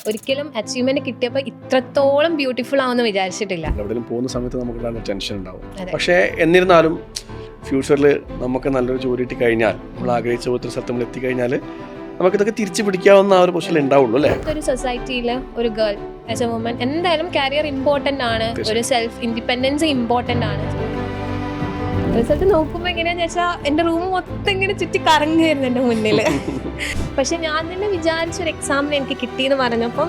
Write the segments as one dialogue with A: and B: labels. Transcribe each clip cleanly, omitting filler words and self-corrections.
A: ഒരിക്കലും അച്ചീവ്മെന്റ് കിട്ടിയപ്പോൾ ഇത്രത്തോളം ബ്യൂട്ടിഫുൾ ആവുമെന്ന് വിചാരിച്ചിട്ടില്ല.
B: എവിടെയും പോകുന്ന സമയത്ത് നമുക്ക് ടെൻഷൻ ഉണ്ടാവും. പക്ഷേ എന്നിരുന്നാലും ഫ്യൂച്ചറിൽ നമുക്ക് നല്ലൊരു ജോലി കിട്ടി കഴിഞ്ഞാൽ, നമ്മൾ ആഗ്രഹിച്ച പോലത്തെ സ്ഥലത്ത് നമ്മൾ എത്തിക്കഴിഞ്ഞാൽ നമുക്കിതൊക്കെ തിരിച്ചു പിടിക്കാവുന്ന ആ ഒരു പൊസിഷൻ ഉണ്ടാവുള്ളൂ അല്ലേ?
A: ഒരു സൊസൈറ്റിയിൽ ഒരു ഗേൾ ആസ് എ വുമൻ എന്തായാലും കരിയർ ഇമ്പോർട്ടൻ്റ് ആണ്, ഒരു സെൽഫ് ഇൻഡിപെൻഡൻസ് ഇമ്പോർട്ടൻ്റ് ആണ്. റിസൾട്ട് നോക്കുമ്പോൾ എങ്ങനെയാന്ന് വെച്ചാൽ എൻ്റെ റൂം മൊത്തം ഇങ്ങനെ ചുറ്റി കറങ്ങുമായിരുന്നു എൻ്റെ മുന്നിൽ. പക്ഷെ ഞാൻ തന്നെ വിചാരിച്ചൊരു എക്സാമിന് എനിക്ക് കിട്ടിയെന്ന് പറഞ്ഞപ്പം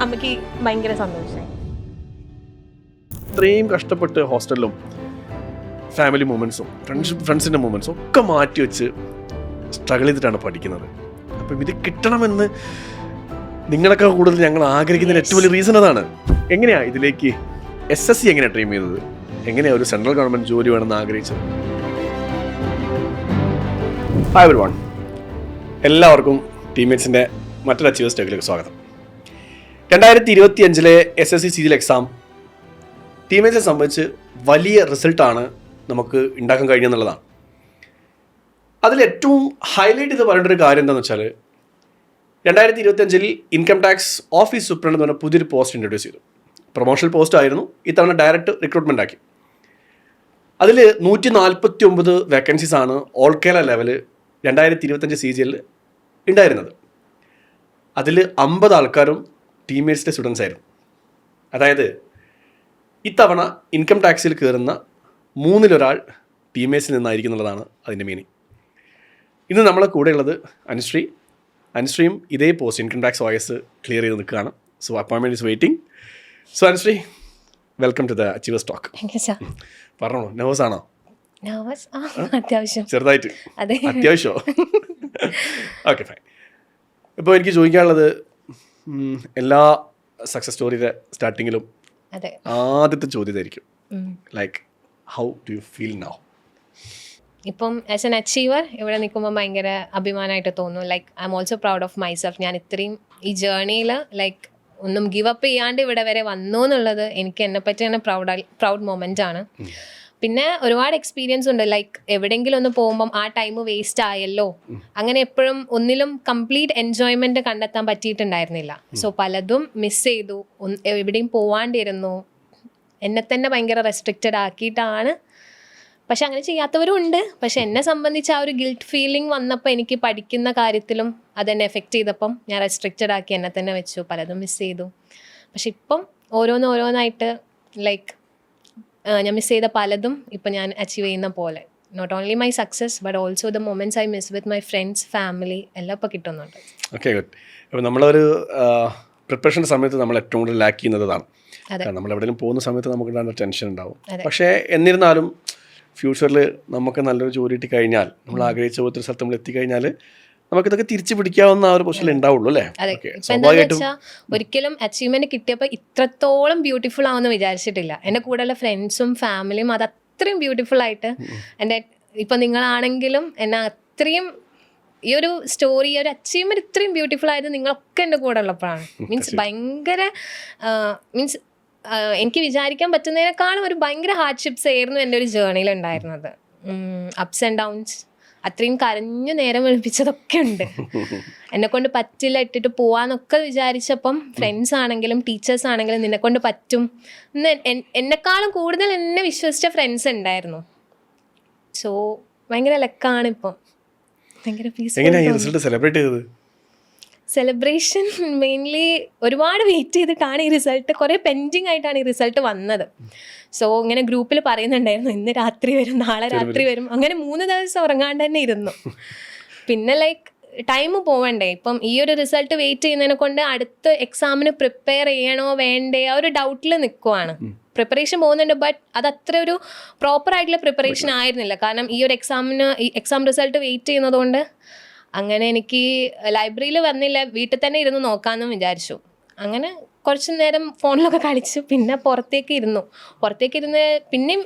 A: അമ്മയ്ക്ക് ഭയങ്കര സന്തോഷമായി.
B: ഇത്രയും കഷ്ടപ്പെട്ട് ഹോസ്റ്റലിലും ഫാമിലി മൂമെൻറ്റ്സും ഫ്രണ്ട്സിൻ്റെ മൂമെൻറ്റ്സും ഒക്കെ മാറ്റി വെച്ച് സ്ട്രഗിൾ ചെയ്തിട്ടാണ് പഠിക്കുന്നത്. അപ്പം ഇത് കിട്ടണമെന്ന് നിങ്ങളൊക്കെ കൂടുതൽ ഞങ്ങൾ ആഗ്രഹിക്കുന്നതിന് ഏറ്റവും വലിയ റീസൺ അതാണ്. എങ്ങനെയാണ് ഇതിലേക്ക് SSC എങ്ങനെയാണ് ഡ്രീം ചെയ്തത്? എങ്ങനെയാണ് ഒരു സെൻട്രൽ ഗവൺമെൻറ് ജോലി വേണമെന്ന് ആഗ്രഹിച്ചത്? ഹായ് എവരിവൺ, എല്ലാവർക്കും ടീംമേറ്റ്സിൻ്റെ മറ്റൊരു അച്ചീവേഴ്സ് ടേക്കിലേക്ക് സ്വാഗതം. 2025 SSC CGL എക്സാം ടീംമേറ്റ്സിനെ സംബന്ധിച്ച് വലിയ റിസൾട്ടാണ് നമുക്ക് ഉണ്ടാക്കാൻ കഴിഞ്ഞെന്നുള്ളതാണ്. അതിൽ ഏറ്റവും ഹൈലൈറ്റ് ചെയ്ത് പറയേണ്ട ഒരു കാര്യം എന്താണെന്ന് വെച്ചാൽ 2025 ഇൻകം ടാക്സ് ഓഫീസ് സൂപ്രണ്ട് എന്ന് പറഞ്ഞ പുതിയൊരു പോസ്റ്റ് ഇൻട്രൊഡ്യൂസ് ചെയ്തു. പ്രൊമോഷണൽ പോസ്റ്റ് ആയിരുന്നു, ഇത്തവണ ഡയറക്റ്റ് റിക്രൂട്ട്മെൻ്റ് ആക്കി. അതിൽ 149 വേക്കൻസീസ് ആണ് ഓൾ കേരള ലെവല് 2025 CGL ഉണ്ടായിരുന്നത്. അതിൽ 50 ആൾക്കാരും ടീംമേറ്റ്സിൻ്റെ സ്റ്റുഡൻസ് ആയിരുന്നു. അതായത് ഇത്തവണ ഇൻകം ടാക്സിൽ കയറുന്ന 3-ൽ-1 ടീംമേറ്റ്സിൽ നിന്നായിരിക്കും എന്നുള്ളതാണ് അതിൻ്റെ മീനിങ്. ഇന്ന് നമ്മളെ കൂടെയുള്ളത് അനുശ്രീയും ഇതേ post income tax OS clear ചെയ്ത് നിൽക്കുകയാണ്. So appointment is waiting. So Anushree, welcome to the achievers talk. പറഞ്ഞോ, നെർവസ് ആണോ?
A: അത്യാവശ്യം,
B: ചെറുതായിട്ട് അത്യാവശ്യമോ? Okay, fine. ഇപ്പോൾ എനിക്ക് ചോദിക്കാനുള്ളത്, എല്ലാ സക്സസ് സ്റ്റോറിയുടെ സ്റ്റാർട്ടിങ്ങിലും ആദ്യത്തെ ചോദ്യമായിരിക്കും, like how do you feel now?
A: ഇപ്പം ആസ് എൻ അച്ചീവർ ഇവിടെ നിൽക്കുമ്പോൾ ഭയങ്കര അഭിമാനമായിട്ട് തോന്നുന്നു. Like I am also proud of myself. ഞാൻ ഇത്രയും ഈ ജേർണിയിൽ ലൈക്ക് ഒന്നും ഗിവ് അപ്പ് ചെയ്യാണ്ട് ഇവിടെ വരെ വന്നു എന്നുള്ളത് എനിക്ക് എന്നെപ്പറ്റി തന്നെ പ്രൗഡ് മൊമെൻ്റ് ആണ്. പിന്നെ ഒരുപാട് എക്സ്പീരിയൻസ് ഉണ്ട്. ലൈക്ക് എവിടെയെങ്കിലും ഒന്ന് പോകുമ്പം ആ ടൈം വേസ്റ്റ് ആയല്ലോ, അങ്ങനെ എപ്പോഴും ഒന്നിലും കംപ്ലീറ്റ് എൻജോയ്മെൻറ്റ് കണ്ടെത്താൻ പറ്റിയിട്ടുണ്ടായിരുന്നില്ല. സോ പലതും മിസ് ചെയ്തു, എവിടെയും പോവാണ്ടിരുന്നു, എന്നെ തന്നെ ഭയങ്കര റെസ്ട്രിക്റ്റഡ് ആക്കിയിട്ടാണ്. പക്ഷെ അങ്ങനെ ചെയ്യാത്തവരും ഉണ്ട്. പക്ഷെ എന്നെ സംബന്ധിച്ച് ആ ഒരു ഗിൽറ്റ് ഫീലിംഗ് വന്നപ്പോൾ എനിക്ക് പഠിക്കുന്ന കാര്യത്തിലും അതെന്നെ എഫക്റ്റ് ചെയ്തപ്പം ഞാൻ റെസ്ട്രിക്റ്റഡ് ആക്കി എന്നെ തന്നെ വെച്ചു, പലതും മിസ് ചെയ്തു. പക്ഷെ ഇപ്പം ഓരോന്നായിട്ട് ലൈക്ക് ഞാൻ മിസ് ചെയ്ത പലതും ഇപ്പം ഞാൻ അച്ചീവ് ചെയ്യുന്ന പോലെ, not only my success but also the moments I miss with my friends, family എല്ലാം ഇപ്പോൾ കിട്ടുന്നുണ്ട്.
B: Okay, good. അപ്പോൾ നമ്മളൊരു പ്രിപ്പറേഷൻ സമയത്ത് നമ്മൾ ഏറ്റവും കൂടുതൽ ലാക്ക് ചെയ്യുന്നതാണ്. നമ്മൾ എവിടെയെങ്കിലും പോകുന്ന സമയത്ത് നമുക്ക് ടെൻഷൻ ഉണ്ടാവും. പക്ഷേ എന്നിരുന്നാലും ഫ്യൂച്ചറിൽ നമുക്ക് നല്ലൊരു ജോലി കിട്ടി കഴിഞ്ഞാൽ, നമ്മൾ ആഗ്രഹിച്ച പോലത്തെ സ്ഥലത്ത് നമ്മൾ എത്തിക്കഴിഞ്ഞാൽ നമുക്കിതൊക്കെ തിരിച്ചു പിടിക്കാവുന്ന ആ ഒരു പൊസിഷൻ ഉണ്ടാവുള്ളൂ അല്ലേ?
A: ഒരിക്കലും അച്ചീവ്മെന്റ് കിട്ടിയപ്പോൾ ഇത്രത്തോളം ബ്യൂട്ടിഫുൾ ആവുമെന്ന് വിചാരിച്ചിട്ടില്ല. എൻ്റെ കൂടെയുള്ള ഫ്രണ്ട്സും ഫാമിലിയും അത് അത്രയും ബ്യൂട്ടിഫുൾ ആയിട്ട്, എൻ്റെ ഇപ്പം നിങ്ങളാണെങ്കിലും എന്നെ അത്രയും ഈ ഒരു സ്റ്റോറി, ഒരു അച്ചീവ്മെന്റ് ഇത്രയും ബ്യൂട്ടിഫുൾ ആയത് നിങ്ങളൊക്കെ എൻ്റെ കൂടെ ഉള്ളപ്പോഴാണ്. മീൻസ് ഭയങ്കര മീൻസ് എനിക്ക് വിചാരിക്കാൻ പറ്റുന്നതിനേക്കാളും ഒരു ഭയങ്കര ഹാർഡ്ഷിപ്സ് ആയിരുന്നു എൻ്റെ ഒരു ജേർണിയിൽ ഉണ്ടായിരുന്നത്. അപ്സ് ആൻഡ് ഡൗൺസ്, അത്രയും കരഞ്ഞു നേരം വെളുപ്പിച്ചതൊക്കെ ഉണ്ട്. എന്നെക്കൊണ്ട് പറ്റില്ല, ഇട്ടിട്ട് പോവാന്നൊക്കെ വിചാരിച്ചപ്പം ഫ്രണ്ട്സ് ആണെങ്കിലും ടീച്ചേഴ്സ് ആണെങ്കിലും നിന്നെക്കൊണ്ട് പറ്റും എന്നെക്കാളും കൂടുതൽ എന്നെ വിശ്വസിച്ച ഫ്രണ്ട്സ് ഉണ്ടായിരുന്നു. സോ ഭയങ്കര ലക്കാണ് ഇപ്പം. ഭയങ്കര പീസ്. സെലിബ്രേഷൻ മെയിൻലി ഒരുപാട് വെയിറ്റ് ചെയ്തിട്ടാണ് ഈ റിസൾട്ട്, കുറേ പെൻഡിങ് ആയിട്ടാണ് ഈ റിസൾട്ട് വന്നത്. സോ ഇങ്ങനെ ഗ്രൂപ്പിൽ പറയുന്നുണ്ടായിരുന്നു, ഇന്ന് രാത്രി വരും, നാളെ രാത്രി വരും, അങ്ങനെ 3 ദിവസം ഉറങ്ങാണ്ട് തന്നെ ഇരുന്നു. പിന്നെ ലൈക്ക് ടൈം പോവണ്ടേ, ഇപ്പം ഈ ഒരു റിസൾട്ട് വെയിറ്റ് ചെയ്യുന്നതിനെ കൊണ്ട് അടുത്ത എക്സാമിന് പ്രിപ്പയർ ചെയ്യണോ വേണ്ടേ ആ ഒരു ഡൗട്ടിൽ നിൽക്കുവാണ്. പ്രിപ്പറേഷൻ പോകുന്നുണ്ട്, ബട്ട് അത് അത്ര ഒരു പ്രോപ്പർ ആയിട്ടുള്ള പ്രിപ്പറേഷൻ ആയിരുന്നില്ല. കാരണം ഈ ഒരു എക്സാം റിസൾട്ട് വെയിറ്റ് ചെയ്യുന്നതുകൊണ്ട് അങ്ങനെ എനിക്ക് ലൈബ്രറിയിൽ വന്നില്ല, വീട്ടിൽ തന്നെ ഇരുന്ന് നോക്കാമെന്നും വിചാരിച്ചു. അങ്ങനെ കുറച്ച് നേരം ഫോണിലൊക്കെ കളിച്ചു, പിന്നെ പുറത്തേക്കിരുന്ന് പിന്നെയും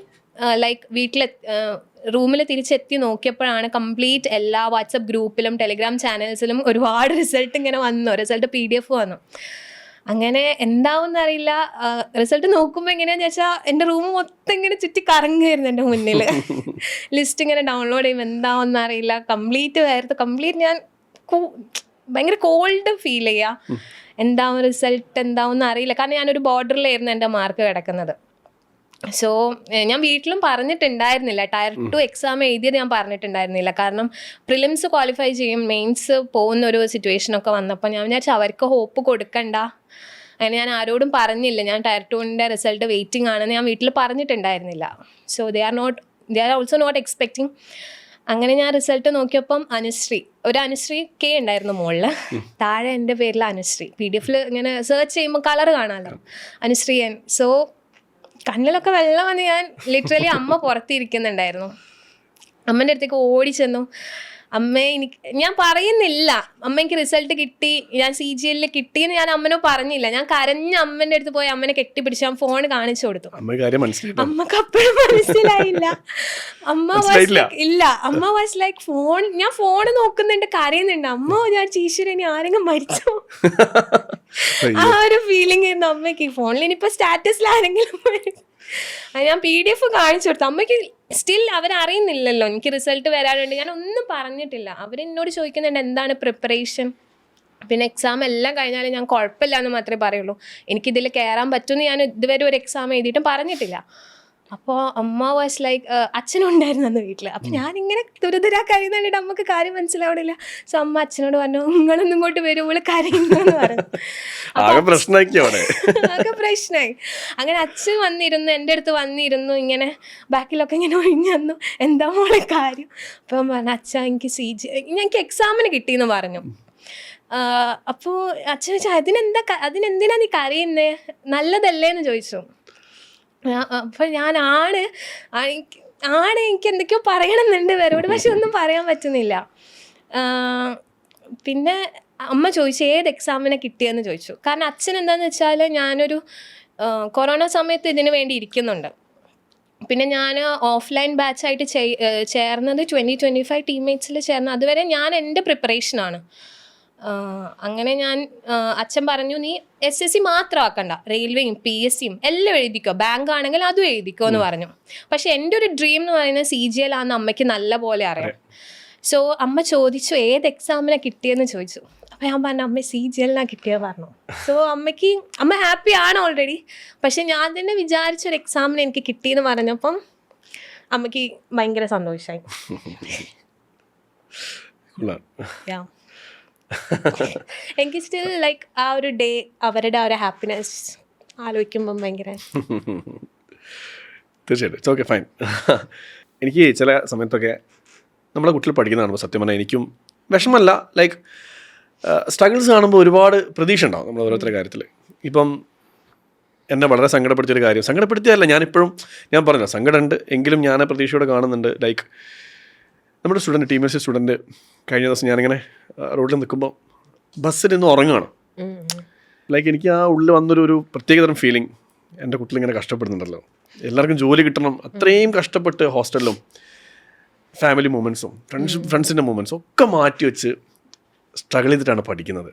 A: ലൈക്ക് റൂമിൽ തിരിച്ചെത്തി നോക്കിയപ്പോഴാണ് കംപ്ലീറ്റ് എല്ലാ വാട്സപ്പ് ഗ്രൂപ്പിലും ടെലിഗ്രാം ചാനൽസിലും ഒരുപാട് റിസൾട്ട് ഇങ്ങനെ വന്നു, റിസൾട്ട് PDF വന്നു. അങ്ങനെ എന്താവുമെന്ന് അറിയില്ല. റിസൾട്ട് നോക്കുമ്പോൾ എങ്ങനെയാണെന്ന് വെച്ചാൽ എൻ്റെ റൂം മൊത്തം ഇങ്ങനെ ചുറ്റി കറങ്ങുമായിരുന്നു എൻ്റെ മുന്നിൽ. ലിസ്റ്റ് ഇങ്ങനെ ഡൗൺലോഡ് ചെയ്യുമ്പോൾ എന്താവെന്ന് അറിയില്ല, കംപ്ലീറ്റ് ഞാൻ ഭയങ്കര കോൾഡ് ഫീൽ ചെയ്യുക. എന്താവും റിസൾട്ട് എന്താവും അറിയില്ല. കാരണം ഞാനൊരു ബോർഡറിലായിരുന്നു എൻ്റെ മാർക്ക് കിടക്കുന്നത്. സോ ഞാൻ വീട്ടിലും പറഞ്ഞിട്ടുണ്ടായിരുന്നില്ല. ടയർ 2 എക്സാം എഴുതിയത് ഞാൻ പറഞ്ഞിട്ടുണ്ടായിരുന്നില്ല. കാരണം പ്രിലിംസ് ക്വാളിഫൈ ചെയ്യും, മെയിൻസ് പോകുന്ന ഒരു സിറ്റുവേഷനൊക്കെ വന്നപ്പോൾ ഞാൻ വിചാരിച്ചു അവർക്ക് ഹോപ്പ് കൊടുക്കണ്ട. അങ്ങനെ ഞാൻ ആരോടും പറഞ്ഞില്ല ഞാൻ ടയർ 2ൻ്റെ റിസൾട്ട് വെയിറ്റിംഗ് ആണെന്ന് ഞാൻ വീട്ടിൽ പറഞ്ഞിട്ടുണ്ടായിരുന്നില്ല. So they are also not expecting. അങ്ങനെ ഞാൻ റിസൾട്ട് നോക്കിയപ്പം ഒരു അനുശ്രീ കെ ഉണ്ടായിരുന്നു മുകളിൽ, താഴെ എൻ്റെ പേരിൽ അനുശ്രീ. PDF ഇങ്ങനെ സെർച്ച് ചെയ്യുമ്പോൾ കളർ കാണാമല്ലോ, അനുശ്രീ എൻ. സോ കണ്ണിലൊക്കെ വെള്ളം വന്ന് ഞാൻ ലിറ്ററലി അമ്മ പുറത്തിരിക്കുന്നുണ്ടായിരുന്നു. അമ്മേൻ്റെ അടുത്തേക്ക് ഓടി ചെന്നു. ഞാൻ പറയുന്നില്ല അമ്മ എനിക്ക് റിസൾട്ട് കിട്ടി, ഞാൻ CGL കിട്ടിയെന്ന് ഞാൻ അമ്മനോ പറഞ്ഞില്ല. ഞാൻ കരഞ്ഞ അമ്മേൻ്റെ അടുത്ത് പോയി അമ്മനെ കെട്ടിപ്പിടിച്ച് ഞാൻ ഫോൺ കാണിച്ചു കൊടുത്തു. അമ്മക്ക് അപ്പോഴും മനസ്സിലായില്ല. അമ്മ വാസ് ലൈക്ക് ഞാൻ ഫോൺ നോക്കുന്നുണ്ട്, കരയുന്നുണ്ട്. അമ്മ ഞാൻ ഈശ്വരൻ ഇനി ആരെങ്കിലും മരിച്ചോ ആ ഒരു ഫീലിംഗ് ആയിരുന്നു അമ്മയ്ക്ക്. ഫോണിൽ ഇനിയിപ്പോൾ സ്റ്റാറ്റസിൽ ആരെങ്കിലും ഞാൻ PDF കാണിച്ചു കൊടുത്തു. അമ്മയ്ക്ക് സ്റ്റിൽ അവരറിയുന്നില്ലല്ലോ എനിക്ക് റിസൾട്ട് വരാനുണ്ട്. ഞാൻ ഒന്നും പറഞ്ഞിട്ടില്ല. അവരെന്നോട് ചോദിക്കുന്നുണ്ട് എന്താണ് പ്രിപ്പറേഷൻ. പിന്നെ എക്സാം എല്ലാം കഴിഞ്ഞാലും ഞാൻ കുഴപ്പമില്ല എന്ന് മാത്രമേ പറയുള്ളൂ. എനിക്കിതിൽ കയറാൻ പറ്റുമെന്ന് ഞാൻ ഇതുവരെ ഒരു എക്സാം എഴുതിയിട്ടും പറഞ്ഞിട്ടില്ല. അപ്പോൾ അമ്മ വാസ് ലൈക്ക് അച്ഛനും ഉണ്ടായിരുന്നു അന്ന് വീട്ടിൽ. അപ്പം ഞാനിങ്ങനെ തുരുതുരാ കരയുന്നുണ്ട്, അമ്മക്ക് കാര്യം മനസ്സിലാവണില്ല. സോ അമ്മ അച്ഛനോട് പറഞ്ഞു നിങ്ങളൊന്നും ഇങ്ങോട്ട് വരും, ഇവള് കരയുന്നെന്ന് പറഞ്ഞു. ആകെ പ്രശ്നമായി. അങ്ങനെ അച്ഛൻ വന്നിരുന്നു, എൻ്റെ അടുത്ത് വന്നിരുന്നു, ഇങ്ങനെ ബാക്കിലൊക്കെ ഇങ്ങനെ ഒഴിഞ്ഞു വന്നു, എന്താ മോളെ കാര്യം. അപ്പം പറഞ്ഞു അച്ഛാ എനിക്ക് എക്സാമിന് കിട്ടിയെന്ന് പറഞ്ഞു. അപ്പോൾ അച്ഛൻ ചോദിച്ചു അതിനെന്തിനാ നീ കരയുന്നേ, നല്ലതല്ലേ എന്ന് ചോദിച്ചു. അപ്പോൾ എനിക്ക് എന്തൊക്കെയോ പറയണമെന്നുണ്ട് വേരോട്, പക്ഷെ ഒന്നും പറയാൻ പറ്റുന്നില്ല. പിന്നെ അമ്മ ചോദിച്ചു ഏത് എക്സാമിനെ കിട്ടിയെന്ന് ചോദിച്ചു. കാരണം അച്ഛൻ എന്താണെന്ന് വെച്ചാൽ ഞാനൊരു കൊറോണ സമയത്ത് ഇതിനു വേണ്ടി ഇരിക്കുന്നുണ്ട്. പിന്നെ ഞാൻ ഓഫ്ലൈൻ ബാച്ചായിട്ട് ചേർന്നത് 2025 ടീംമേറ്റ്സിൽ ചേർന്നത്. അതുവരെ ഞാൻ എൻ്റെ പ്രിപ്പറേഷനാണ്. അങ്ങനെ അച്ഛൻ പറഞ്ഞു നീ SSC മാത്രം ആക്കണ്ട, റെയിൽവേയും PSCയും എല്ലാം എഴുതിക്കോ, ബാങ്ക് ആണെങ്കിൽ അതും എഴുതിക്കോ എന്ന് പറഞ്ഞു. പക്ഷെ എൻ്റെ ഒരു ഡ്രീം എന്ന് പറയുന്നത് CGL ആണെന്ന് അമ്മയ്ക്ക് നല്ല പോലെ അറിയാം. സോ അമ്മ ചോദിച്ചു ഏത് എക്സാമിനാണ് കിട്ടിയെന്ന് ചോദിച്ചു. അപ്പോൾ ഞാൻ പറഞ്ഞു അമ്മ CGLനാണ് കിട്ടിയത് പറഞ്ഞു. സോ അമ്മ ഹാപ്പി ആണ് ഓൾറെഡി. പക്ഷെ ഞാൻ തന്നെ വിചാരിച്ചൊരു എക്സാമിന് എനിക്ക് കിട്ടിയെന്ന് പറഞ്ഞപ്പം അമ്മയ്ക്ക് ഭയങ്കര സന്തോഷമായി. എനിക്ക് സ്റ്റിൽ ലൈക്ക് ആ ഒരു ഡേ അവരുടെ ആ ഒരു ഹാപ്പിനെസ് ആലോചിക്കുമ്പം ഭയങ്കര
B: തീർച്ചയായിട്ടും ഇറ്റ്സ് ഓക്കെ ഫൈൻ. എനിക്ക് ചില സമയത്തൊക്കെ നമ്മളെ കുട്ടികൾ പഠിക്കുന്നതാണ് സത്യം പറഞ്ഞാൽ എനിക്കും വിഷമമല്ല, ലൈക്ക് സ്ട്രഗിൾസ് കാണുമ്പോൾ ഒരുപാട് പ്രതീക്ഷ ഉണ്ടാവും നമ്മൾ ഓരോരുത്തരുടെ കാര്യത്തിൽ. ഇപ്പം എന്നെ വളരെ സങ്കടപ്പെടുത്തിയൊരു കാര്യം, സങ്കടപ്പെടുത്തിയതല്ല ഞാനിപ്പോഴും ഞാൻ പറഞ്ഞില്ല സങ്കടമുണ്ട് എങ്കിലും ഞാൻ പ്രതീക്ഷയോടെ കാണുന്നുണ്ട്. ലൈക്ക് നമ്മുടെ സ്റ്റുഡൻറ്റ് TMS സ്റ്റുഡൻറ്റ് കഴിഞ്ഞ ദിവസം ഞാനിങ്ങനെ റോഡിൽ നിൽക്കുമ്പോൾ ബസ്സിലിരുന്ന് ഉറങ്ങുകയാണ്. ലൈക്ക് എനിക്ക് ആ ഉള്ളിൽ വന്നൊരു പ്രത്യേകതരം ഫീലിംഗ്, എൻ്റെ കുട്ടികളിങ്ങനെ കഷ്ടപ്പെടുന്നുണ്ടല്ലോ, എല്ലാവർക്കും ജോലി കിട്ടണം, അത്രയും കഷ്ടപ്പെട്ട് ഹോസ്റ്റലിലും ഫാമിലി മൂമെൻറ്റ്സും ഫ്രണ്ട്സിൻ്റെ മൂമെൻറ്റ്സും ഒക്കെ മാറ്റി വെച്ച് സ്ട്രഗിൾ ചെയ്തിട്ടാണ് പഠിക്കുന്നത്.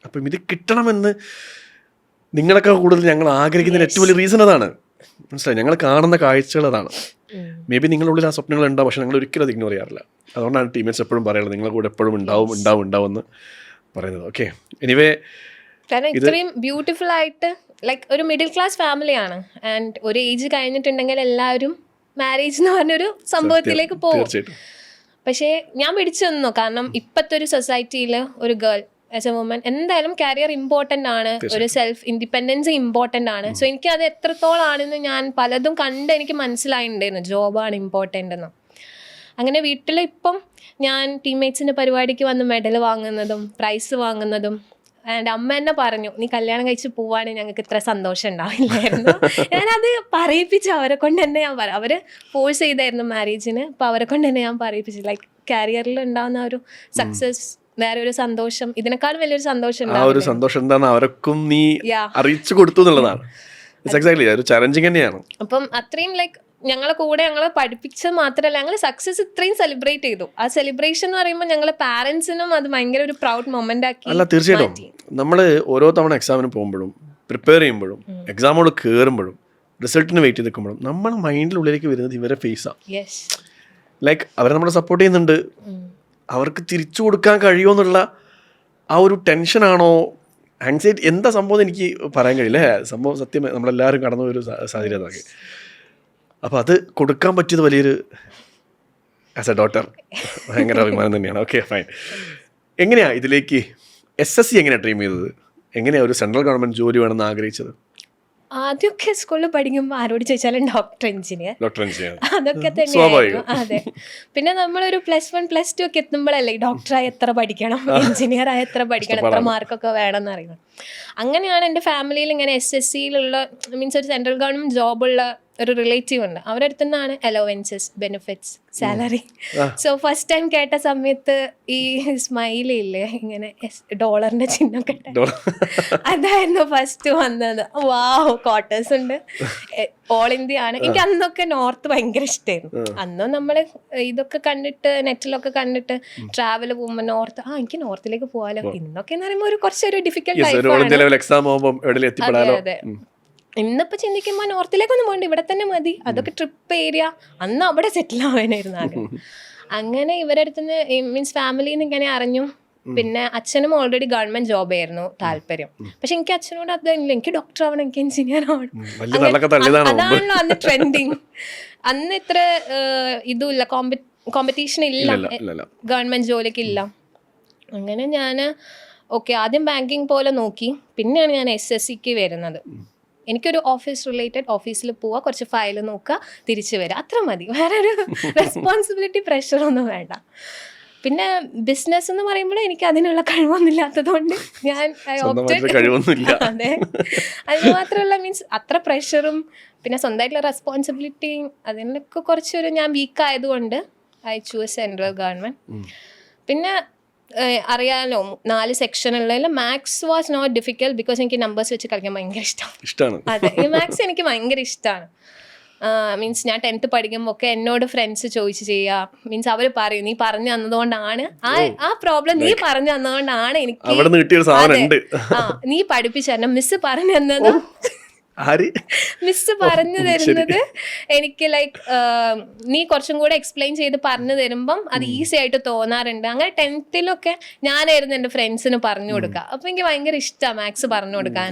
B: അപ്പം ഇത് കിട്ടണമെന്ന് നിങ്ങളൊക്കെ കൂടുതൽ ഞങ്ങൾ ആഗ്രഹിക്കുന്നതിന് ഏറ്റവും വലിയ റീസൺ അതാണ്. മനസ്സിലായി, ഞങ്ങൾ കാണുന്ന കാഴ്ചകൾ അതാണ്. മേ ബി നിങ്ങളുടെ ഉള്ളിൽ ആ സ്വപ്നങ്ങൾ ഉണ്ടാവും, പക്ഷെ ഞങ്ങൾ ഒരിക്കലും അത് ഇഗ്നോർ ചെയ്യാറില്ല. അതുകൊണ്ടാണ് ടീമേറ്റ്സ് എപ്പോഴും പറയുന്നത് നിങ്ങളുടെ കൂടെ എപ്പോഴും ഉണ്ടാവും എന്ന് പറയുന്നത്. ഓക്കെ, എനിവേ
A: കാരണം ഇത്രയും ബ്യൂട്ടിഫുൾ ആയിട്ട് ലൈക്ക് ഒരു മിഡിൽ ക്ലാസ് ഫാമിലിയാണ്. ആൻഡ് ഒരു ഏജ് കഴിഞ്ഞിട്ടുണ്ടെങ്കിൽ എല്ലാവരും മാരേജ് എന്ന് പറഞ്ഞൊരു സംഭവത്തിലേക്ക് പോകും. പക്ഷേ ഞാൻ പിടിച്ചു നിന്നു. കാരണം ഇപ്പോഴത്തെ ഒരു സൊസൈറ്റിയിൽ ഒരു ഗേൾ ആസ് എ വുമൻ എന്തായാലും കരിയർ ഇമ്പോർട്ടൻ്റ് ആണ്, ഒരു സെൽഫ് ഇൻഡിപെൻഡൻസ് ഇമ്പോർട്ടൻ്റ് ആണ്. സോ എനിക്ക് അത് എത്രത്തോളാണെന്ന് ഞാൻ പലതും കണ്ട് എനിക്ക് മനസ്സിലായിട്ടുണ്ടായിരുന്നു, ജോബാണ് ഇമ്പോർട്ടൻ്റ് എന്ന്. അങ്ങനെ വീട്ടിൽ ഇപ്പം ഞാൻ ടീംമേറ്റ്സിൻ്റെ പരിപാടിക്ക് വന്ന് മെഡൽ വാങ്ങുന്നതും പ്രൈസ് വാങ്ങുന്നതും. ആൻഡ് അമ്മ എന്നെ പറഞ്ഞു നീ കല്യാണം കഴിച്ച് പോവുകയാണെങ്കിൽ ഞങ്ങൾക്ക് ഇത്ര സന്തോഷം ഉണ്ടാവില്ലായിരുന്നു. ഞാനത് പറയിപ്പിച്ചു അവരെ കൊണ്ട് തന്നെ. അവർ ഫോഴ്സ് ചെയ്തായിരുന്നു മാരേജിന്. അപ്പോൾ അവരെ കൊണ്ട് തന്നെ ഞാൻ പറയിപ്പിച്ചു. ലൈക്ക് കരിയറിൽ ഉണ്ടാകുന്ന ഒരു സക്സസ്, വേറെ ഒരു സന്തോഷം, ഇതിനേക്കാളും വലിയൊരു സന്തോഷം.
B: ആ ഒരു സന്തോഷം എന്താണ് അവർക്കും നീ അറിയിച്ചു കൊടുത്തു എന്നുള്ളതാണ്. ഒരു ചലഞ്ചിങ് തന്നെയാണ്.
A: അപ്പം അത്രയും ലൈക്ക് ഞങ്ങളെ കൂടെ ഞങ്ങളെ പഠിപ്പിച്ചത് മാത്രമല്ല, ഞങ്ങൾ സക്സസ് ഇത്രയും സെലിബ്രേറ്റ് ചെയ്തു. ആ സെലിബ്രേഷൻ എന്ന് പറയുമ്പോൾ ഞങ്ങളെ പാരൻസിനും അത് ഭയങ്കര ഒരു പ്രൗഡ് മൊമെന്റ് ആക്കി.
B: അല്ല, തീർച്ചയായിട്ടും നമ്മൾ ഓരോ തവണ എക്സാമിന് പോകുമ്പോഴും പ്രിപ്പയർ ചെയ്യുമ്പോഴും എക്സാമോട് കയറുമ്പോഴും റിസൾട്ടിന് വെയിറ്റ് ചെയ്ത് നിൽക്കുമ്പോഴും നമ്മുടെ മൈൻഡിനുള്ളിലേക്ക് വരുന്നത് ഇവരെ ഫേസാണ്. ലൈക്ക് അവരെ നമ്മളെ സപ്പോർട്ട് ചെയ്യുന്നുണ്ട്, അവർക്ക് തിരിച്ചു കൊടുക്കാൻ കഴിയുമോ എന്നുള്ള ആ ഒരു ടെൻഷനാണോ ആങ്സൈറ്റി എന്താ സംഭവം എനിക്ക് പറയാൻ കഴിയില്ല. സംഭവം സത്യം നമ്മളെല്ലാവരും കടന്ന ഒരു സാഹചര്യം അതൊക്കെ. അപ്പോൾ അത് കൊടുക്കാൻ പറ്റിയത് വലിയൊരു ആസ് എ ഡോട്ടർ ഭയങ്കര അഭിമാനം തന്നെയാണ്. Okay fine. എങ്ങനെയാണ് ഇതിലേക്ക് SSC എങ്ങനെയാണ് ഡ്രീം ചെയ്തത്? എങ്ങനെയാണ് ഒരു സെൻട്രൽ ഗവൺമെൻറ് ജോലി വേണമെന്ന് ആഗ്രഹിച്ചത്?
A: ആദ്യമൊക്കെ സ്കൂളിൽ പഠിക്കുമ്പോൾ ആരോട് ചോദിച്ചാലും ഡോക്ടർ എഞ്ചിനീയർ അതൊക്കെ
B: സ്വാഭാവികം.
A: തന്നെയായിരുന്നു. അതെ. പിന്നെ നമ്മളൊരു +1 +2 ഒക്കെ എത്തുമ്പോഴല്ലേ ഡോക്ടറായി എത്ര പഠിക്കണം, എഞ്ചിനീയർ ആയി എത്ര പഠിക്കണം, എത്ര മാർക്കൊക്കെ വേണമെന്ന് അറിയണം. അങ്ങനെയാണ് എൻ്റെ ഫാമിലിയിൽ ഇങ്ങനെ SSCയിലുള്ള മീൻസ് ഒരു സെൻട്രൽ ഗവൺമെൻറ് ജോബുള്ള ഒരു റിലേറ്റീവ് ഉണ്ട്. അവരുടെ അടുത്ത് നിന്നാണ് allowances, benefits, salary. So first time കേട്ട സമയത്ത് ഈ സ്മൈലി ഇല്ലേ ഇങ്ങനെ ഡോളറിന്റെ ചിഹ്നം കേട്ട അതായിരുന്നു ഫസ്റ്റ് വന്നത്. വാവ്, ക്വാർട്ടേഴ്സ് ഉണ്ട്, ഓൾ ഇന്ത്യ ആണ്. എനിക്ക് അന്നൊക്കെ നോർത്ത് ഭയങ്കര ഇഷ്ടമായിരുന്നു. അന്നും നമ്മൾ ഇതൊക്കെ കണ്ടിട്ട് നെറ്റിലൊക്കെ കണ്ടിട്ട് ട്രാവൽ പോകുമ്പോൾ നോർത്ത്, എനിക്ക് നോർത്തിലേക്ക് പോകാലോ. ഇന്നൊക്കെ എന്ന് പറയുമ്പോൾ ഒരു കുറച്ചൊരു ഡിഫിക്കൽട്ട് ലൈഫാണ്. അതെ. ഇന്നിപ്പോ ചിന്തിക്കുമ്പോൾ നോർത്തിലേക്കൊന്നും പോകണ്ട, ഇവിടെ തന്നെ മതി, അതൊക്കെ ട്രിപ്പ് ഏരിയ. അന്ന് അവിടെ സെറ്റിൽ ആവാനായിരുന്നു ആഗ്രഹം. അങ്ങനെ ഇവരുടെ അടുത്തുനിന്ന് മീൻസ് ഫാമിലിയിൽ നിന്ന് ഇങ്ങനെ അറിഞ്ഞു. പിന്നെ അച്ഛനും ഓൾറെഡി ഗവൺമെന്റ് ജോബ് ആയിരുന്നു താല്പര്യം. പക്ഷെ എനിക്ക് അച്ഛനോട് അതില്ല, എനിക്ക് ഡോക്ടർ ആവണം, എനിക്ക് എഞ്ചിനീയർ ആവണം. അതാണല്ലോ അന്ന് ട്രെൻഡിങ്. അന്ന് ഇത്ര ഇതുമില്ല, കോമ്പറ്റീഷൻ ഇല്ല ഗവൺമെന്റ് ജോലിക്ക് ഇല്ല. അങ്ങനെ ഞാൻ ആദ്യം ബാങ്കിങ് പോലെ നോക്കി. പിന്നെയാണ് ഞാൻ SSCക്ക് വരുന്നത്. എനിക്കൊരു ഓഫീസ് റിലേറ്റഡ്, ഓഫീസിൽ പോവുക, കുറച്ച് ഫയൽ നോക്കുക, തിരിച്ചു വരിക, അത്ര മതി. വേറെ ഒരു റെസ്പോൺസിബിലിറ്റി, പ്രഷറൊന്നും വേണ്ട. പിന്നെ ബിസിനസ് എന്ന് പറയുമ്പോൾ എനിക്ക് അതിനുള്ള കഴിവൊന്നുമില്ലാത്തതുകൊണ്ട് ഞാൻ അതെ, അതിന് മാത്രമല്ല മീൻസ് അത്ര പ്രഷറും പിന്നെ സ്വന്തമായിട്ടുള്ള റെസ്പോൺസിബിലിറ്റിയും അതിനൊക്കെ കുറച്ചൊരു ഞാൻ വീക്ക് ആയതുകൊണ്ട് ഐ ചൂസ് സെൻട്രൽ ഗവൺമെൻറ്. പിന്നെ അറിയാലോ 4 സെക്ഷനുള്ളതിൽ maths was not difficult because എനിക്ക് നമ്പേഴ്സ് വെച്ച് കളിക്കാൻ ഭയങ്കര ഇഷ്ടമാണ്. അതെ, ഈ മാത്സ് എനിക്ക് ഭയങ്കര ഇഷ്ടമാണ്. മീൻസ് ഞാൻ 10th പഠിക്കുമ്പോൾ ഒക്കെ എന്നോട് ഫ്രണ്ട്സ് ചോദിച്ച് ചെയ്യുക, മീൻസ് അവർ പറയും നീ പറഞ്ഞു തന്നതുകൊണ്ടാണ് ആ പ്രോബ്ലം നീ പറഞ്ഞു തന്നതുകൊണ്ടാണ് എനിക്ക് നീ പഠിപ്പിച്ചു തരണം, മിസ് പറഞ്ഞു തന്നത്, മിസ് പറഞ്ഞു തരുന്നത് എനിക്ക് ലൈക്ക് നീ കുറച്ചും കൂടെ എക്സ്പ്ലെയിൻ ചെയ്ത് പറഞ്ഞു തരുമ്പം അത് ഈസി ആയിട്ട് തോന്നാറുണ്ട്. അങ്ങനെ 10th ഞാനായിരുന്നു എൻ്റെ ഫ്രണ്ട്സിന് പറഞ്ഞു കൊടുക്കുക. അപ്പൊ എനിക്ക് ഭയങ്കര ഇഷ്ടമാണ് മാത്സ് പറഞ്ഞു കൊടുക്കാൻ.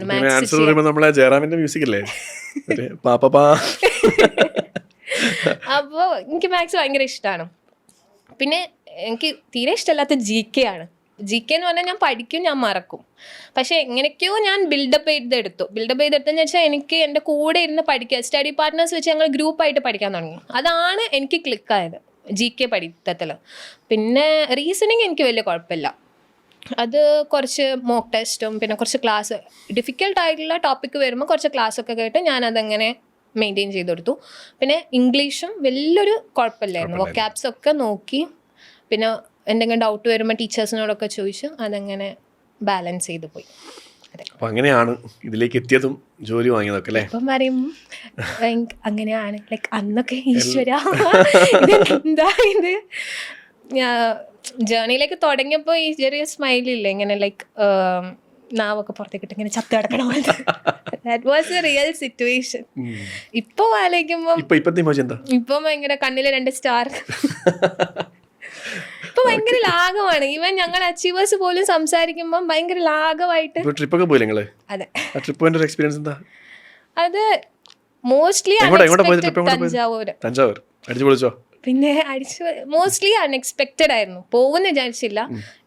A: അപ്പോ എനിക്ക് മാത്സ് ഭയങ്കര ഇഷ്ടമാണ്. പിന്നെ എനിക്ക് തീരെ ഇഷ്ടമല്ലാത്ത GK ആണ്. GK എന്ന് പറഞ്ഞാൽ ഞാൻ പഠിക്കും, ഞാൻ മറക്കും. പക്ഷെ എങ്ങനെയൊക്കെയോ ഞാൻ ബിൽഡപ്പ് ചെയ്തെടുത്തെന്ന് വെച്ചാൽ എനിക്ക് എൻ്റെ കൂടെ ഇരുന്ന് പഠിക്കുക, സ്റ്റഡി പാർട്ട്നേഴ്സ് വെച്ച് ഞങ്ങൾ ഗ്രൂപ്പായിട്ട് പഠിക്കാൻ തുടങ്ങി. അതാണ് എനിക്ക് ക്ലിക്കായത് GK പഠിത്തത്തിൽ. പിന്നെ റീസണിങ് എനിക്ക് വലിയ കുഴപ്പമില്ല. അത് കുറച്ച് മോക്ക് ടെസ്റ്റും പിന്നെ കുറച്ച് ക്ലാസ് ഡിഫിക്കൽട്ടായിട്ടുള്ള ടോപ്പിക്ക് വരുമ്പോൾ കുറച്ച് ക്ലാസ്സൊക്കെ കേട്ട് ഞാനതങ്ങനെ മെയിൻറ്റെയിൻ ചെയ്ത് കൊടുത്തു. പിന്നെ ഇംഗ്ലീഷും വലിയൊരു കുഴപ്പമില്ലായിരുന്നു. വൊക്കാബ്സൊക്കെ നോക്കി പിന്നെ എന്തെങ്കിലും ഡൗട്ട് വരുമ്പോൾ ടീച്ചേഴ്സിനോടൊക്കെ ചോദിച്ചു അതങ്ങനെ ബാലൻസ് ചെയ്ത് പോയി.
B: അപ്പോൾ അങ്ങനെയാണ് ഇതിലേക്ക് എത്തിയതും ജോലി വാങ്ങിയതൊക്കെ അല്ലേ?
A: ഇപ്പം പറയും അങ്ങനെയാണ്. ലൈക്ക് അന്നൊക്കെ ഈശ്വര എന്താ ഇത് ജേർണിയിലേക്ക് തുടങ്ങിയപ്പോൾ ഈ ചെറിയ സ്മൈലില്ലേ ഇങ്ങനെ ലൈക്ക് നാവൊക്കെ പുറത്തേക്കിട്ട് ഇങ്ങനെ ചത്ത് കിടക്കണം. That was A real situation. ഇപ്പം ആലോചിക്കുമ്പോൾ ഇപ്പം ഭയങ്കര കണ്ണിലെ 2 സ്റ്റാർ. ഇപ്പൊ ഭയങ്കര ലാഘമാണ്. ഈവൻ ഞങ്ങൾ അച്ചീവേഴ്സ് പോലും സംസാരിക്കുമ്പോൾ ഭയങ്കര ലാഘമായിട്ട്.
B: ട്രിപ്പൊക്കെ പോയില്ലേ നിങ്ങള്? അതെ. ട്രിപ്പിന്റെ എക്സ്പീരിയൻസ് എന്താ?
A: അത് മോസ്റ്റ്ലി
B: തഞ്ചാവൂർ അടിച്ചു പൊളിച്ചോ?
A: പിന്നെ മോസ്റ്റ്ലി അൺഎക്സ്പെക്റ്റഡ് ആയിരുന്നു. പോകുമെന്ന് വിചാരിച്ചില്ല.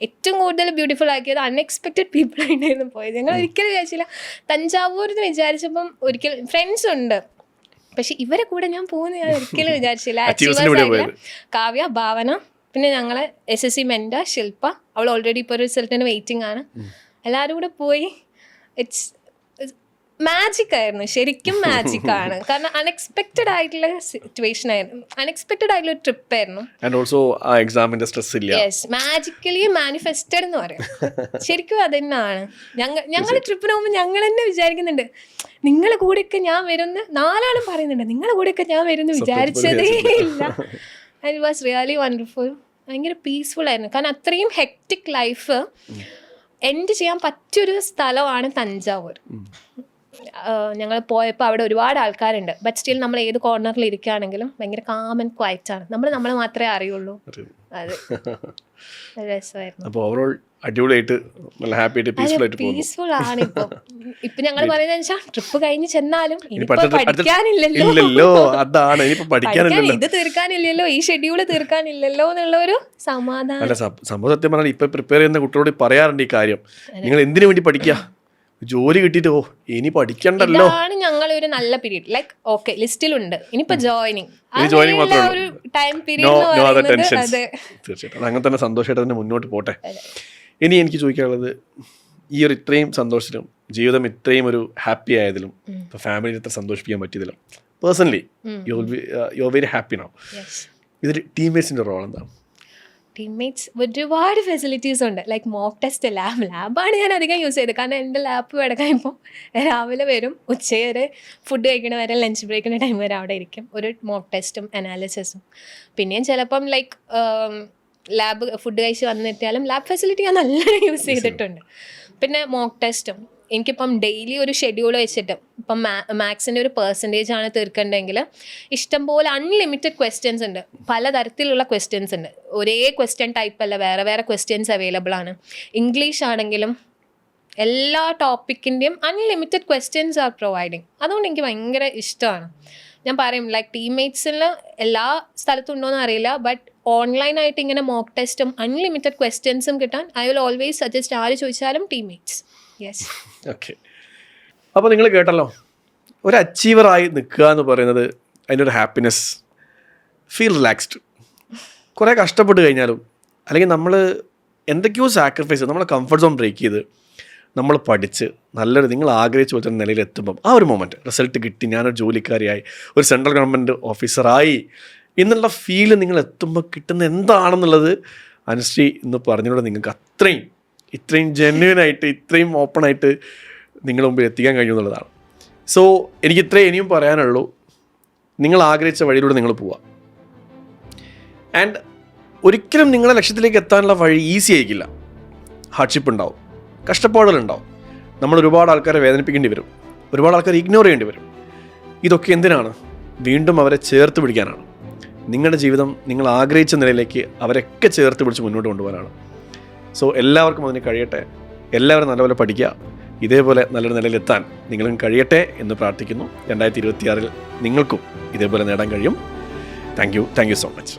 A: ഏറ്റവും കൂടുതൽ ബ്യൂട്ടിഫുൾ ആക്കിയത് അൺഎക്സ്പെക്റ്റഡ് പീപ്പിൾ ആയിട്ടായിരുന്നു പോയത്. ഞങ്ങൾ ഒരിക്കലും വിചാരിച്ചില്ല. തഞ്ചാവൂർ എന്ന് വിചാരിച്ചപ്പം ഒരിക്കലും ഫ്രണ്ട്സ് ഉണ്ട്, പക്ഷെ ഇവരെ കൂടെ ഞാൻ പോകുന്ന ഞാൻ ഒരിക്കലും വിചാരിച്ചില്ല. അച്ചീവേഴ്സ് ആയില്ല, കാവ്യ, ഭാവന, പിന്നെ ഞങ്ങളെ SSC മെന്റർ ശില്പ, അവൾ ഓൾറെഡി ഇപ്പോൾ ഒരു റിസൾട്ടിന് വെയിറ്റിംഗ് ആണ്. എല്ലാവരും കൂടെ പോയി. ഇറ്റ്സ് മാജിക് ആയിരുന്നു, ശരിക്കും മാജിക് ആണ്. കാരണം അൺഎക്സ്പെക്റ്റഡ് ആയിട്ടുള്ള സിറ്റുവേഷൻ ആയിരുന്നു, അൺഎക്സ്പെക്റ്റഡ് ആയിട്ടുള്ള ഒരു ട്രിപ്പ് ആയിരുന്നു. യെസ്, മാജിക്കലി മാനിഫെസ്റ്റഡ് എന്ന് പറയാം. ശരിക്കും അത് തന്നെയാണ്. ഞങ്ങൾ ട്രിപ്പിന് പോകുമ്പോൾ ഞങ്ങൾ തന്നെ വിചാരിക്കുന്നുണ്ട് നിങ്ങളുടെ കൂടെയൊക്കെ ഞാൻ വരുന്ന 4 ആളും പറയുന്നുണ്ട് നിങ്ങളുടെ കൂടെയൊക്കെ ഞാൻ വരുന്ന വിചാരിച്ചതേ ഇല്ല. It was really wonderful. ഭയങ്കര പീസ്ഫുൾ ആയിരുന്നു. കാരണം അത്രയും ഹെക്റ്റിക് ലൈഫ് എൻഡ് ചെയ്യാൻ പറ്റിയൊരു സ്ഥലമാണ് തഞ്ചാവൂർ. ഞങ്ങൾ പോയപ്പോൾ അവിടെ ഒരുപാട് ആൾക്കാരുണ്ട്, ബട്ട് സ്റ്റിൽ നമ്മൾ ഏത് കോർണറിൽ ഇരിക്കുകയാണെങ്കിലും ഭയങ്കര കാം ആൻഡ് ക്വയറ്റ് ആണ്. നമ്മൾ മാത്രമേ അറിയുള്ളൂ. അത് രസമായിരുന്നു.
B: അപ്പോൾ ഓവറോൾ അടിപൊളിയായിട്ട് നല്ല ഹാപ്പി ആയിട്ട് പീസ്ഫുൾ ആയിട്ട് പോകുന്നു.
A: പീസ്ഫുൾ ആണ് ഇപ്പൊ ഞങ്ങൾ പറയുന്നത് വെച്ചാൽ ട്രിപ്പ് കഴിഞ്ഞ് ചെന്നാലും പഠിക്കാനില്ലല്ലോ,
B: അതാണ് ഇനിയിപ്പോ പഠിക്കാനില്ലല്ലോ,
A: ഇത് തീർക്കാനില്ലല്ലോ, ഈ ഷെഡ്യൂള് തീർക്കാനില്ലല്ലോ എന്നുള്ള ഒരു സമാധാനം.
B: അല്ല സംഭവം സത്യം പറഞ്ഞാൽ ഇപ്പൊ പ്രിപ്പയർ ചെയ്യുന്ന കുട്ടികളോട് പറയാറുണ്ട് ഈ കാര്യം, നിങ്ങൾ എന്തിനു വേണ്ടി പഠിക്കുക, ജോലി കിട്ടിയിട്ട് ഇനി പഠിക്കണ്ടല്ലോ.
A: ഇതാണ് ഞങ്ങൾ ഒരു നല്ല പീരീഡ്, ലൈക്ക് ഓക്കെ ലിസ്റ്റിലുണ്ട്, ഇനിയിപ്പോ ജോയിനിങ് ഒരു ടൈം പീരീഡ്.
B: തീർച്ചയായിട്ടും അങ്ങനെ തന്നെ സന്തോഷമായിട്ട് തന്നെ മുന്നോട്ട് പോട്ടെ. ഇനി എനിക്ക് ചോദിക്കാനുള്ളത്, ഈ ഒരു ഇത്രയും സന്തോഷത്തിലും ജീവിതം ഇത്രയും ഒരു ഹാപ്പി ആയതിലും ഇപ്പോൾ ഫാമിലി ഇത്ര സന്തോഷിപ്പിക്കാൻ പറ്റിയതിലും personally you are very happy now. ഇതിൽ ടീംമേറ്റ്സിൻ്റെ റോൾ എന്താണ്?
A: ടീംമേറ്റ്സ് ഒരുപാട് ഫെസിലിറ്റീസ് ഉണ്ട്, ലൈക്ക് മോക്ക് ടെസ്റ്റ്, ലാബാണ് ഞാൻ അധികം യൂസ് ചെയ്തത്. കാരണം എൻ്റെ ലാബ് എടുക്കാൻ ഇപ്പോൾ രാവിലെ വരും, ഉച്ചവരെ ഫുഡ് കഴിക്കണ വരെ, ലഞ്ച് ബ്രേക്കിൻ്റെ ടൈം വരെ അവിടെ ഇരിക്കും, ഒരു മോക്ക് ടെസ്റ്റും അനാലിസിസും. പിന്നെയും ചിലപ്പം ലൈക്ക് ലാബ് ഫുഡ് കഴിച്ച് വന്നെത്തിയാലും ലാബ് ഫെസിലിറ്റി ഞാൻ നല്ലോണം യൂസ് ചെയ്തിട്ടുണ്ട്. പിന്നെ മോക്ക് ടെസ്റ്റും എനിക്കിപ്പം ഡെയിലി ഒരു ഷെഡ്യൂൾ വെച്ചിട്ട്, ഇപ്പം മാത്സിൻ്റെ ഒരു പെർസെൻറ്റേജ് ആണ് തീർക്കേണ്ടതെങ്കിൽ ഇഷ്ടംപോലെ അൺലിമിറ്റഡ് ക്വസ്റ്റ്യൻസ് ഉണ്ട്, പലതരത്തിലുള്ള ക്വസ്റ്റ്യൻസ് ഉണ്ട്, ഒരേ ക്വസ്റ്റ്യൻ ടൈപ്പ് അല്ല, വേറെ വേറെ ക്വസ്റ്റ്യൻസ് അവൈലബിൾ ആണ്. ഇംഗ്ലീഷ് ആണെങ്കിലും എല്ലാ ടോപ്പിക്കിൻ്റെയും അൺലിമിറ്റഡ് ക്വസ്റ്റ്യൻസ് ആർ പ്രൊവൈഡിങ്. അതുകൊണ്ട് എനിക്ക് ഭയങ്കര ഇഷ്ടമാണ്. ഞാൻ പറയും ലൈക്ക് ടീംമേറ്റ്സിൽ എല്ലാ സ്ഥലത്തും ഉണ്ടോയെന്ന് അറിയില്ല, ബട്ട് ഓൺലൈനായിട്ട് ഇങ്ങനെ മോക്ക് ടെസ്റ്റും അൺലിമിറ്റഡ് ക്വസ്റ്റ്യൻസും കിട്ടാൻ ഐ വിൽ ഓൾവേസ് സജസ്റ്റ്, ആര് ചോദിച്ചാലും ടീംമേറ്റ്സ്. യെസ്.
B: ഓക്കെ, അപ്പോൾ നിങ്ങൾ കേട്ടല്ലോ, ഒരു അച്ചീവറായി നിൽക്കുക എന്ന് പറയുന്നത് അതിൻ്റെ ഒരു ഹാപ്പിനെസ്, ഫീൽ റിലാക്സ്ഡ്. കുറേ കഷ്ടപ്പെട്ട് കഴിഞ്ഞാലും അല്ലെങ്കിൽ നമ്മൾ എന്തൊക്കെയോ സാക്രിഫൈസ് ചെയ്ത് നമ്മളെ കംഫർട്ട് സോൺ ബ്രേക്ക് ചെയ്ത് നമ്മൾ പഠിച്ച് നല്ലൊരു നിങ്ങൾ ആഗ്രഹിച്ച പോലെ തന്നെ നിലയിൽ എത്തുമ്പം ആ ഒരു മൊമെൻറ്റ്, റിസൾട്ട് കിട്ടി, ഞാനൊരു ജോലിക്കാരിയായി, ഒരു സെൻട്രൽ ഗവൺമെൻറ് ഓഫീസറായി എന്നുള്ള ഫീല് നിങ്ങൾ എത്തുമ്പോൾ കിട്ടുന്ന എന്താണെന്നുള്ളത് അനുശ്രീ എന്ന് പറഞ്ഞുകൊണ്ട് നിങ്ങൾക്ക് ഇത്രയും ജെന്യുവനായിട്ട് ഇത്രയും ഓപ്പണായിട്ട് നിങ്ങളുടെ മുമ്പിൽ എത്തിക്കാൻ കഴിഞ്ഞു എന്നുള്ളതാണ്. സോ എനിക്ക് ഇത്രയും ഇനിയും പറയാനുള്ളൂ, നിങ്ങൾ ആഗ്രഹിച്ച വഴിയിലൂടെ നിങ്ങൾ പോവുക. ആൻഡ് ഒരിക്കലും നിങ്ങളുടെ ലക്ഷ്യത്തിലേക്ക് എത്താനുള്ള വഴി ഈസി ആയിരിക്കില്ല, ഹാർഡ്ഷിപ്പ് ഉണ്ടാവും, കഷ്ടപ്പാടുകളുണ്ടാവും, നമ്മൾ ഒരുപാട് ആൾക്കാരെ വേദനിപ്പിക്കേണ്ടി വരും, ഒരുപാട് ആൾക്കാരെ ഇഗ്നോർ ചെയ്യേണ്ടി വരും. ഇതൊക്കെ എന്തിനാണ്? വീണ്ടും അവരെ ചേർത്ത് പിടിക്കാനാണ്. നിങ്ങളുടെ ജീവിതം നിങ്ങൾ ആഗ്രഹിച്ച നിലയിലേക്ക് അവരൊക്കെ ചേർത്ത് പിടിച്ച് മുന്നോട്ട് കൊണ്ടുപോകാനാണ്. സോ എല്ലാവർക്കും അതിന് കഴിയട്ടെ, എല്ലാവരും നല്ലപോലെ പഠിക്കുക, ഇതേപോലെ നല്ലൊരു നിലയിലെത്താൻ നിങ്ങളും കഴിയട്ടെ എന്ന് പ്രാർത്ഥിക്കുന്നു. 2026 നിങ്ങൾക്കും ഇതേപോലെ നേടാൻ കഴിയും. Thank you so much.